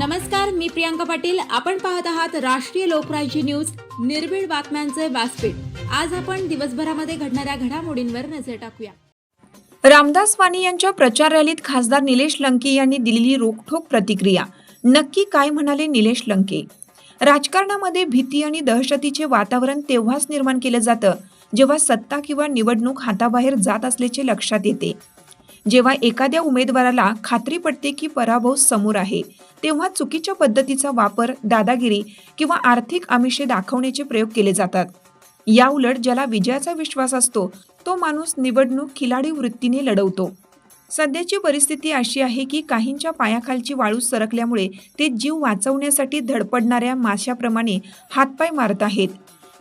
नमस्कार, मी प्रियांका पाटील. आपण पाहत आहात राष्ट्रीय लोकराज्य न्यूज, निर्भीड बातम्यांचे व्यासपीठ. आज आपण दिवसभरामध्ये घडणाऱ्या घडामोडींवर नजर टाकूया. रामदास वाणी यांच्या प्रचार रॅलीत खासदार निलेश लंके यांनी दिलेली रोखठोक प्रतिक्रिया. नक्की काय म्हणाले निलेश लंके? राजकारणामध्ये भीती आणि दहशतीचे वातावरण तेव्हाच निर्माण केलं जातं जेव्हा सत्ता किंवा निवडणूक हाताबाहेर जात असल्याचे लक्षात येते. जेव्हा एखाद्या उमेदवाराला खात्री पटते की पराभव समोर आहे, तेव्हा चुकीच्या पद्धतीचा वापर, दादागिरी किंवा आर्थिक आमिषे दाखवण्याचे प्रयोग केले जातात. या उलट ज्याला विजयाचा विश्वास असतो तो माणूस निवडणूक खिलाडी वृत्तीने लढवतो. सध्याची परिस्थिती अशी आहे की काहींच्या पायाखालची वाळू सरकल्यामुळे ते जीव वाचवण्यासाठी धडपडणाऱ्या माशाप्रमाणे हातपाय मारत आहेत.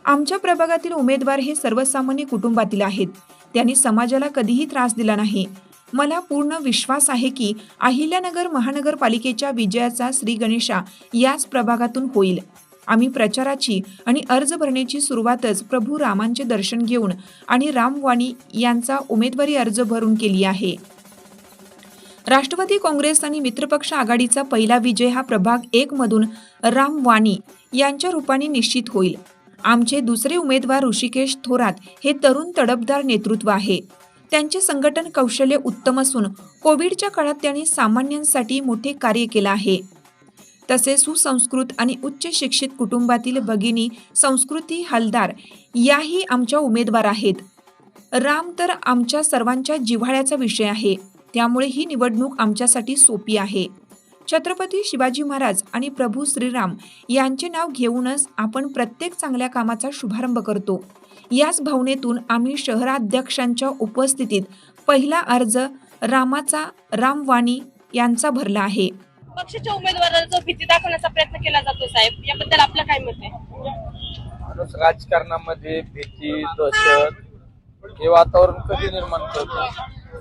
आमच्या प्रभागातील उमेदवार हे सर्वसामान्य कुटुंबातील आहेत. त्यांनी समाजाला कधीही त्रास दिला नाही. मला पूर्ण विश्वास आहे की अहिल्यानगर महानगरपालिकेच्या विजयाचा श्री गणेशा याच प्रभागातून होईल. आम्ही प्रचाराची आणि अर्ज भरण्याची सुरुवातच प्रभू रामांचे दर्शन घेऊन आणि राम वाणी यांचा उमेदवारी अर्ज भरून केली आहे. राष्ट्रवादी काँग्रेस आणि मित्रपक्ष आघाडीचा पहिला विजय हा प्रभाग 1 मधून राम वाणी यांच्या रूपाने निश्चित होईल. आमचे दुसरे उमेदवार ऋषिकेश थोरात हे तरुण तडफदार नेतृत्व आहे. त्यांचे संघटन कौशल्य उत्तम असून कोविडच्या काळात त्यांनी सामान्यांसाठी मोठे कार्य केले आहे. तसेच सुसंस्कृत आणि उच्च शिक्षित कुटुंबातील भगिनी संस्कृती हलदार याही आमच्या उमेदवार आहेत. राम तर आमच्या सर्वांच्या जिव्हाळ्याचा विषय आहे, त्यामुळे ही निवडणूक आमच्यासाठी सोपी आहे. छत्रपती शिवाजी महाराज आणि प्रभू श्रीराम यांचे नाव घेऊनच आपण प्रत्येक चांगल्या कामाचा शुभारंभ करतो. याच भावनेतून आम्ही शहराध्यक्षांच्या उपस्थितीत पहिला अर्ज रामाचा राम वाणी यांचा भरला आहे. पक्षाच्या उमेदवाराला जो भीती दाखवण्याचा प्रयत्न केला जातो साहेब, याबद्दल आपलं काय मत आहे? राजकारणामध्ये भीती, दहशत हे वातावरण कधी निर्माण करतो?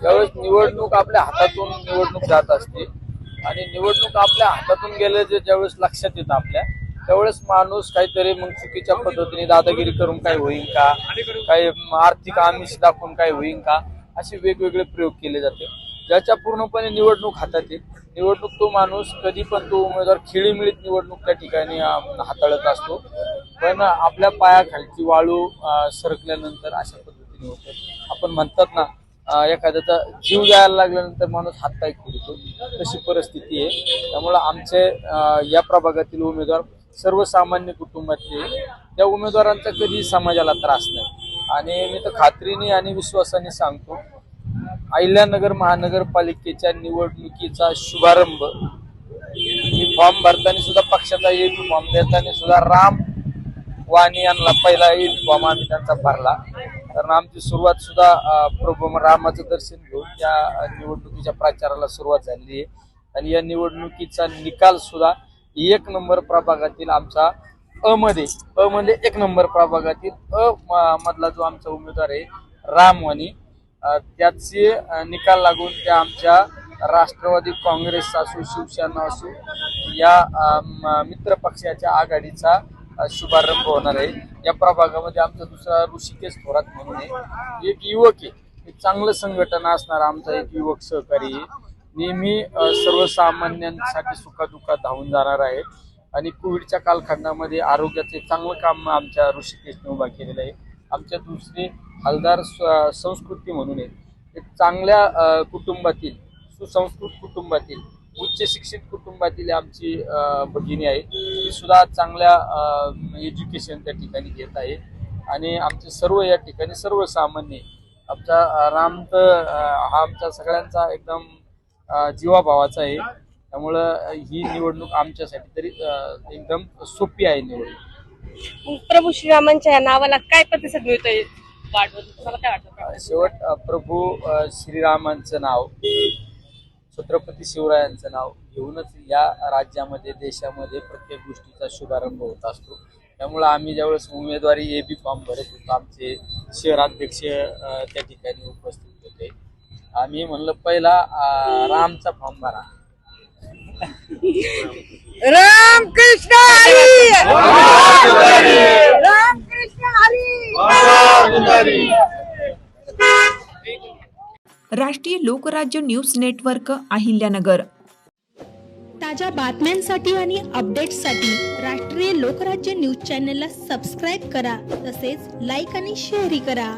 ज्यावेळेस निवडणूक आपल्या हातातून निवडणूक जात असते आणि निवडणूक आपल्या हातातून गेले ज्यावेळेस लक्षात येतं आपल्या, त्यावेळेस माणूस काहीतरी मग चुकीच्या पद्धतीने दादागिरी करून काय होईल का, काही आर्थिक आमिष दाखवून काय होईल का, असे वेगवेगळे प्रयोग केले जाते. ज्याच्या पूर्णपणे निवडणूक हातात येते, निवडणूक तो माणूस कधी पण तो उमेदवार खेळीमेळीत निवडणूक त्या ठिकाणी हाताळत असतो. पण आपल्या पायाखालची वाळू सरकल्यानंतर अशा पद्धतीने होतं. आपण म्हणतात ना, एखाद्याचा जीव जायला लागल्यानंतर माणूस हातपाय खुडतो, तशी परिस्थिती आहे. त्यामुळे आमचे या प्रभागातील उमेदवार सर्वसामान्य कुटुंबातले, त्या उमेदवारांचा कधी समाजाला त्रास नाही. आणि मी तर खात्रीने आणि विश्वासाने सांगतो, अहिल्यानगर महानगरपालिकेच्या निवडणुकीचा शुभारंभ मी फॉर्म भरताना सुद्धा पक्षाचा एबी फॉर्म देताना सुद्धा राम वाणी यांना पहिला एबी फॉर्म आम्ही त्यांचा भरला. कारण आमची सुरुवात सुद्धा प्रभू रामाचं दर्शन घेऊन त्या निवडणुकीच्या प्रचाराला सुरुवात झाली आहे. आणि या निवडणुकीचा निकाल सुद्धा 1 नंबर प्रभागातील आमचा अ मध्ये 1 नंबर प्रभागातील मधला जो आमचा उमेदवार आहे राम वाणी, त्याचे निकाल लागून त्या आमच्या राष्ट्रवादी काँग्रेस असो, शिवसेना असो, या मित्र पक्षाच्या आघाडीचा शुभारंभ होणार आहे. या प्रभागामध्ये आमचा दुसरा ऋषिकेश थोरात म्हणून आहे, एक युवक आहे, एक चांगलं संघटन असणारा आमचा एक युवक सहकारी आहे. नेहमी सर्वसामान्यांसाठी सुखादुःखात धावून जाणार आहे. आणि कोविडच्या कालखंडामध्ये आरोग्याचे चांगलं काम आमच्या ऋषिकेशने उभा केलेलं आहे. आमच्या दुसरे हलदार संस्कृती म्हणून आहे, एक चांगल्या कुटुंबातील, सुसंस्कृत कुटुंबातील, उच्च शिक्षित कुटुंबातील आमची भगिनी आहे. ती सुद्धा चांगल्या एज्युकेशन त्या ठिकाणी घेत आहे. आणि आमचे सर्व या ठिकाणी सर्वसामान्य, आमचा राम तर हा आमच्या सगळ्यांचा एकदम जीवाभावाचा आहे. त्यामुळं ही निवडणूक आमच्यासाठी तरी एकदम सोपी आहे निवडणूक. प्रभू श्रीरामांच्या या नावाला काय प्रतिसाद मिळतोय वाढवत, तुम्हाला काय वाटतं? शेवट प्रभू श्रीरामांचं नाव, छत्रपती शिवरायांचं नाव घेऊनच या राज्यामध्ये, देशामध्ये प्रत्येक गोष्टीचा शुभारंभ होत असतो. त्यामुळं आम्ही ज्यावेळेस उमेदवारी एबी फॉर्म भरत होतो, आमचे शहराध्यक्ष त्या ठिकाणी उपस्थित होते. आम्ही म्हणलं पहिला रामचा फॉर्म भरा. राम कृष्ण हरी, राम कृष्ण हरी. राष्ट्रीय लोकराज्य न्यूज नेटवर्क, अहिल्यानगर. ताज्या बातम्यांसाठी आणि अपडेट्ससाठी राष्ट्रीय लोकराज्य न्यूज चॅनलला सबस्क्राईब करा, तसेच लाईक आणि शेअरही करा.